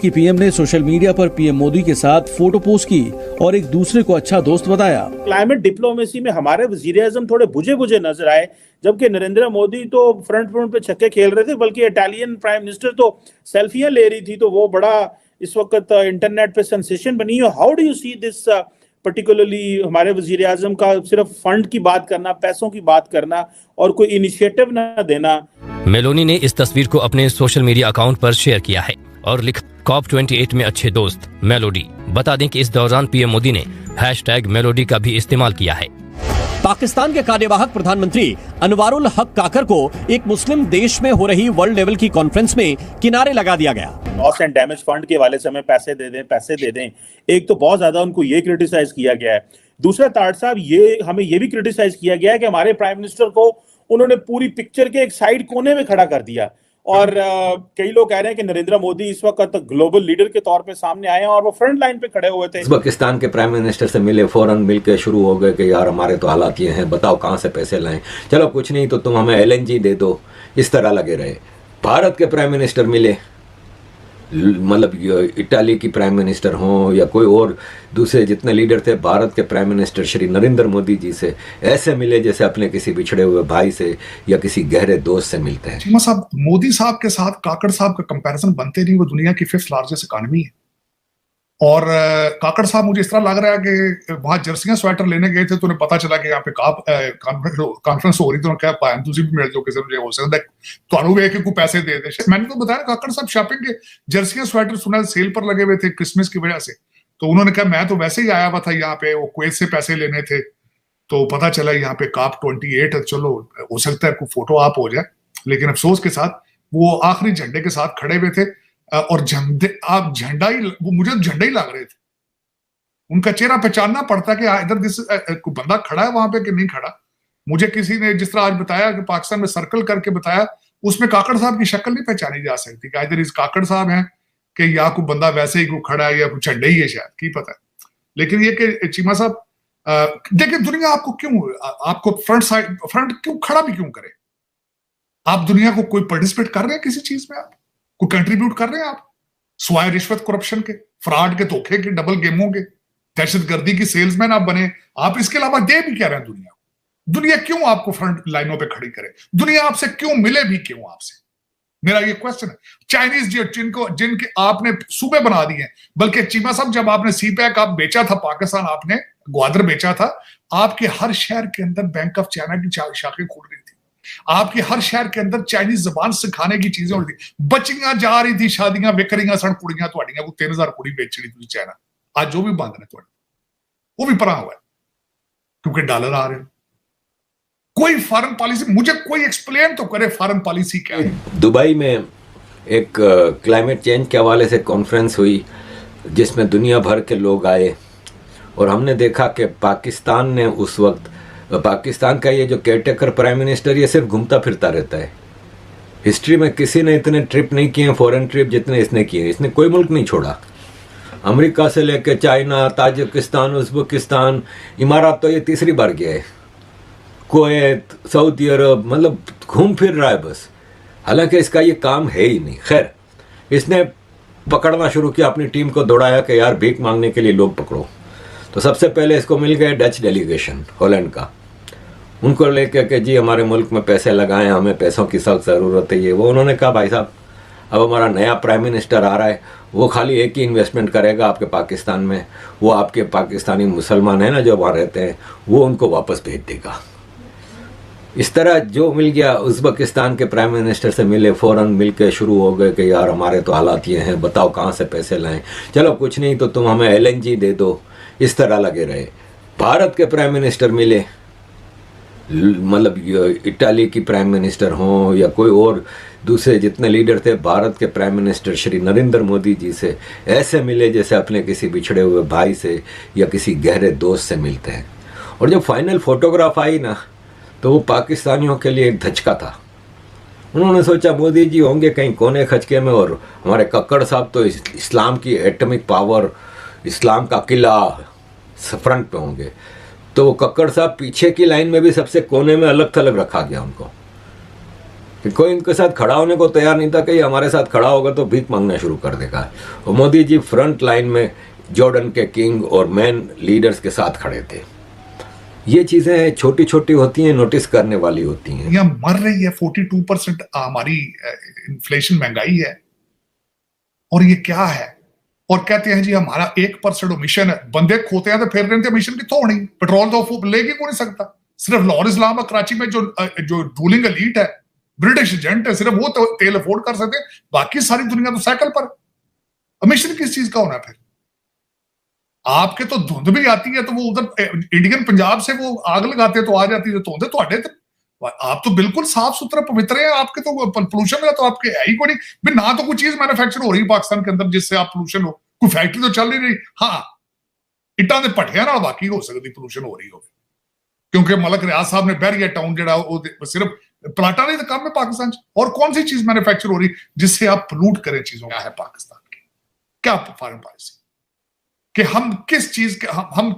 की पीएम ने social media पर पीएम मोदी के साथ फोटो पोस्ट की और एक दूसरे को अच्छा दोस्त बताया। क्लाइमेट डिप्लोमेसी में हमारे वजीर-ए-आज़म थोड़े बुझे बुझे नजर आए, जबकि नरेंद्र मोदी तो फ्रंट पे छक्के खेल रहे थे, बल्कि इटालियन प्राइम मिनिस्टर तो सेल्फियां ले रही थी, तो वो बड़ा इस वक्त इंटरनेट पे सेंसेशन बनी है। How do you see this particularly हमारे वजीर-ए-आज़म का सिर्फ फंड की बात करना, पैसों की बात करना और कोई इनिशिएटिव ना देना। मेलोनी ने इस तस्वीर को अपने सोशल मीडिया अकाउंट पर शेयर किया है और लिखा COP28 में अच्छे दोस्त मेलोडी। बता दें कि इस दौरान पीएम मोदी ने #मेलोडी का भी इस्तेमाल किया है। पाकिस्तान के कार्यवाहक प्रधानमंत्री अनवारुल हक काकर को एक मुस्लिम देश में हो रही वर्ल्ड लेवल की कॉन्फ्रेंस में किनारे लगा दिया गया। लॉस एंड डैमेज फंड के हवाले से हमें पैसे दे दें। एक तो बहुत ज्यादा उनको ये क्रिटिसाइज किया गया है। दूसरा, ताड़ साहब, ये हमें ये भी क्रिटिसाइज किया गया है कि हमारे प्राइम मिनिस्टर को उन्होंने पूरी पिक्चर के एक साइड कोने में खड़ा कर दिया। और कई लोग कह रहे हैं कि नरेंद्र मोदी इस वक्त ग्लोबल लीडर के तौर पे सामने आए हैं और वो फ्रंट लाइन पे खड़े हुए थे। उज़्बेकिस्तान के प्राइम मिनिस्टर से मिले, फौरन मिलके शुरू हो गए कि यार हमारे तो हालात ये हैं, बताओ कहाँ से पैसे लाएं, चलो कुछ नहीं तो तुम हमें LNG दे दो, इस तरह लगे रहे। भारत के प्राइम मिनिस्टर मिले, मतलब इटाली की प्राइम मिनिस्टर हों या कोई और दूसरे जितने लीडर थे, भारत के प्राइम मिनिस्टर श्री नरेंद्र मोदी जी से ऐसे मिले जैसे अपने किसी बिछड़े हुए भाई से या किसी गहरे दोस्त से मिलते हैं। चीमा साहब, मोदी साहब के साथ काकड़ साहब का कंपैरिजन बनते नहीं। वो दुनिया की 5th लार्जेस्ट इकॉनमी है और काकड़ साहब मुझे इस तरह लग रहा है कि वहां जर्सियां स्वेटर लेने गए थे तो उन्हें पता चला कि यहाँ पे कॉन्फ्रेंस हो रही थी। क्या पाया तुम भी मिल जाओ किसी मुझे हो सकता है तो वे कोई पैसे दे दे। मैंने तो बताया काकड़ साहब शॉपिंग के जर्सियां स्वेटर सुना सेल पर लगे हुए थे क्रिसमस की वजह से, तो उन्होंने कहा मैं तो वैसे ही आया हुआ था यहाँ पे, वो कुवैत से पैसे लेने थे, तो पता चला यहाँ पे COP28 है, चलो हो सकता है कोई फोटो आप हो जाए। लेकिन अफसोस के साथ वो आखिरी झंडे के साथ खड़े हुए थे और झंडा ही, वो मुझे झंडा ही लग रहे थे। उनका चेहरा पहचानना पड़ता कि इधर कोई बंदा खड़ा है वहां पे कि नहीं खड़ा। मुझे किसी ने जिस तरह आज बताया कि पाकिस्तान में सर्कल करके बताया, उसमें काकड़ साहब की शक्ल नहीं पहचानी जा सकती कि इधर इस काकड़ साहब हैं कि या कोई बंदा वैसे ही कोई खड़ा है या कोई झंडा ही है, शायद की पता है। लेकिन ये कि चीमा साहब देखिए, दुनिया आपको क्यों, आपको फ्रंट क्यों खड़ा भी क्यों करे? आप दुनिया को कोई पार्टिसिपेट कर रहे हैं किसी चीज में, आप कोई कंट्रीब्यूट कर रहे हैं? आप स्वाय रिश्वत, करप्शन के, फ्रॉड के, धोखे के, डबल गेमों के, दहशतगर्दी की सेल्समैन आप बने। आप इसके अलावा दे भी क्या रहे हैं दुनिया को? दुनिया क्यों आपको फ्रंट लाइनों पे खड़ी करे? दुनिया आपसे क्यों मिले भी क्यों आपसे? मेरा ये क्वेश्चन है। चाइनीज जिनके आपने सूबे बना दिए, बल्कि चीमा साहब जब आपने CPEC आप बेचा था पाकिस्तान, आपने ग्वादर बेचा था, आपके हर शहर के अंदर बैंक ऑफ चाइना की शाखें खुल रही थी। आपके हर शहर के अंदर चाइनीज जबान सिखाने की चीजें हो रही थी। बच्चियां जा रही थी, शादियां विक रही सन, कुड़ियां तुहाडियां को 3000 कुड़ी बेच रही थी चाइना। आज जो भी बंद ने तुहाडे वो भी परा हुआ है क्योंकि डॉलर आ रहे हैं। कोई फॉरेन पॉलिसी, मुझे कोई एक्सप्लेन तो करे फॉरेन पॉलिसी क्या है। दुबई में एक क्लाइमेट चेंज के हवाले से कॉन्फ्रेंस हुई जिसमें दुनिया भर के लोग आए और हमने देखा कि पाकिस्तान ने उस वक्त, पाकिस्तान का ये जो केयरटेकर प्राइम मिनिस्टर, ये सिर्फ घूमता फिरता रहता है। हिस्ट्री में किसी ने इतने ट्रिप नहीं किए, फॉरेन ट्रिप जितने इसने किए। इसने कोई मुल्क नहीं छोड़ा, अमेरिका से लेकर चाइना, ताजिकिस्तान, उज़्बेकिस्तान, इमारात तो ये तीसरी बार गया है, कुवैत, सऊदी अरब, मतलब घूम फिर रहा है बस। हालांकि इसका ये काम है ही नहीं। खैर, इसने पकड़ना शुरू किया, अपनी टीम को दौड़ाया कि यार भीख मांगने के लिए लोग पकड़ो। तो सबसे पहले इसको मिल गया डच डेलीगेशन, हॉलैंड का। उनको लेकर के जी हमारे मुल्क में पैसे लगाएं, हमें पैसों की सख्त ज़रूरत है ये वो। उन्होंने कहा भाई साहब, अब हमारा नया प्राइम मिनिस्टर आ रहा है, वो खाली एक ही इन्वेस्टमेंट करेगा आपके पाकिस्तान में, वो आपके पाकिस्तानी मुसलमान हैं ना जो वहाँ रहते हैं, वो उनको वापस भेज देगा। इस तरह जो मिल गया, उज़्बेकिस्तान के प्राइम मिनिस्टर से मिले, फ़ौरन मिल के शुरू हो गए कि यार हमारे तो हालात ये हैं, बताओ कहाँ से पैसे लाएं, चलो कुछ नहीं तो तुम हमें LNG दे दो, इस तरह लगे रहे। भारत के प्राइम मिनिस्टर मिले, मतलब इटाली की प्राइम मिनिस्टर हों या कोई और दूसरे जितने लीडर थे, भारत के प्राइम मिनिस्टर श्री नरेंद्र मोदी जी से ऐसे मिले जैसे अपने किसी बिछड़े हुए भाई से या किसी गहरे दोस्त से मिलते हैं। और जब फाइनल फोटोग्राफ आई ना, तो वो पाकिस्तानियों के लिए एक धचका था। उन्होंने सोचा मोदी जी होंगे कहीं कोने खचके में और हमारे कक्कड़ साहब तो इस्लाम की एटॉमिक पावर, इस्लाम का किला फ्रंट पे होंगे। तो कक्कड़ साहब पीछे की लाइन में भी सबसे कोने में अलग थलग रखा गया उनको। कि कोई इनके साथ खड़ा होने को तैयार नहीं था कि हमारे साथ खड़ा होगा तो भीख मांगना शुरू कर देगा। और मोदी जी फ्रंट लाइन में जॉर्डन के किंग और मैन लीडर्स के साथ खड़े थे। ये चीजें छोटी छोटी होती हैं, नोटिस करने वाली होती हैं। यहाँ मर रही है 42% हमारी इन्फ्लेशन, महंगाई है, और ये क्या है? और कहते हैं जी हमारा 1% मिशन है। बंदे खोते हैं तो फिर रहे थे, मिशन कितों होनी? पेट्रोल तो लेके को नहीं सकता। सिर्फ लाहौर इस्लामाबाद कराची में जो रूलिंग एलीट है, ब्रिटिश एजेंट है, सिर्फ वो तो तेल अफोर्ड कर सकते, बाकी सारी दुनिया तो साइकिल पर। मिशन किस चीज का होना? फिर आपके तो धुंध भी आती है तो वो उधर इंडियन पंजाब से वो आग लगाते तो आ जाती है धुंध, तो आप तो बिल्कुल साफ सुथरे पवित्र हैं। आपके तो पोल्यूशन है तो आपके है ही कोई नहीं, ना तो कोई चीज मैन्युफैक्चर हो रही पाकिस्तान के अंदर जिससे आप पोल्यूशन हो, कोई फैक्ट्री तो चल नहीं रही। हाँ, इट्टां दे भट्ठियां नाल बाकी हो सकती पोल्यूशन हो रही हो, क्योंकि मलक रियाज साहब ने बैरिया टाउन जो सिर्फ प्लाटा नहीं तो कम है पाकिस्तान। और कौन सी चीज मैन्युफैक्चर हो रही जिससे आप पोल्यूट करें चीजों? क्या है पाकिस्तान की, क्या फॉरेन पॉलिसी, कि हम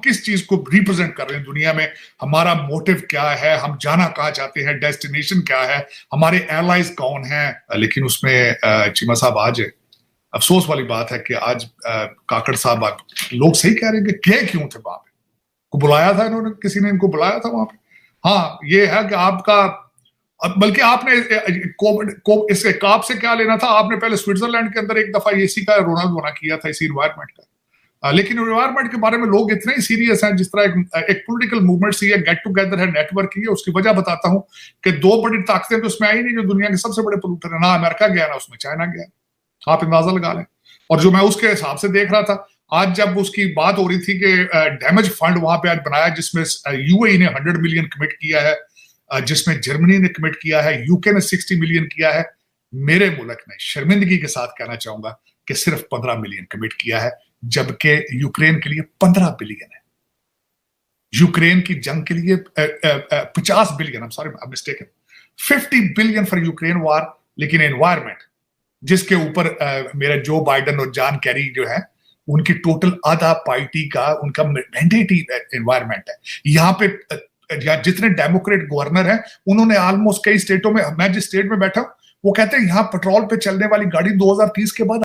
किस चीज को रिप्रेजेंट कर रहे हैं दुनिया में? हमारा मोटिव क्या है? हम जाना कहाँ चाहते हैं? डेस्टिनेशन क्या है? हमारे एलाइज कौन हैं? लेकिन उसमें चीमा साहब, आज अफसोस वाली बात है कि आज काकड़ साहब, लोग सही कह रहे हैं कि गए क्यों थे वहां पे? को बुलाया था इन्होंने, किसी ने इनको बुलाया था वहां पे? हाँ, ये है कि आपका, बल्कि आपने इसके काप से क्या लेना था? आपने पहले स्विट्जरलैंड के अंदर एक दफा इसी का रोनाल्ड बना किया था, इसी इन्वायरमेंट का। लेकिन एनवायरमेंट के बारे में लोग इतने ही सीरियस हैं, जिस तरह एक पॉलिटिकल मूवमेंट सी है, गेट टुगेदर है, नेटवर्किंग है। उसकी वजह बताता हूं कि दो बड़ी ताकतें तो उसमें आई नहीं जो दुनिया के सबसे बड़े पोल्यूटर है, ना अमेरिका गया ना उसमें चाइना गया, आप अंदाजा लगा लें। और जो मैं उसके हिसाब से देख रहा था, आज जब उसकी बात हो रही थी कि डैमेज फंड वहां पे आज बनाया, जिसमें यूएई ने 100 मिलियन कमिट किया है, जिसमें जर्मनी ने कमिट किया है, यूके ने 60 मिलियन किया है। मेरे मुल्क ने शर्मिंदगी के साथ कहना चाहूंगा कि सिर्फ 15 मिलियन कमिट किया है, जबकि यूक्रेन के लिए 15 बिलियन है। यूक्रेन की जंग के लिए 50 billion, I am sorry, I am mistaken, 50 billion for Ukraine वार। लेकिन एनवायरमेंट, जिसके ऊपर मेरा जो बाइडेन और जॉन कैरी जो है, उनकी टोटल आधा पार्टी का उनका मैंडेट ही एनवायरमेंट है। यहाँ पे जितने डेमोक्रेट गवर्नर हैं, उन्होंने ऑलमोस्ट कई स्टेटों में, मैं जिस स्टेट में बैठा हूं, वो कहते हैं यहाँ पेट्रोल पे चलने वाली गाड़ी 2030 के बाद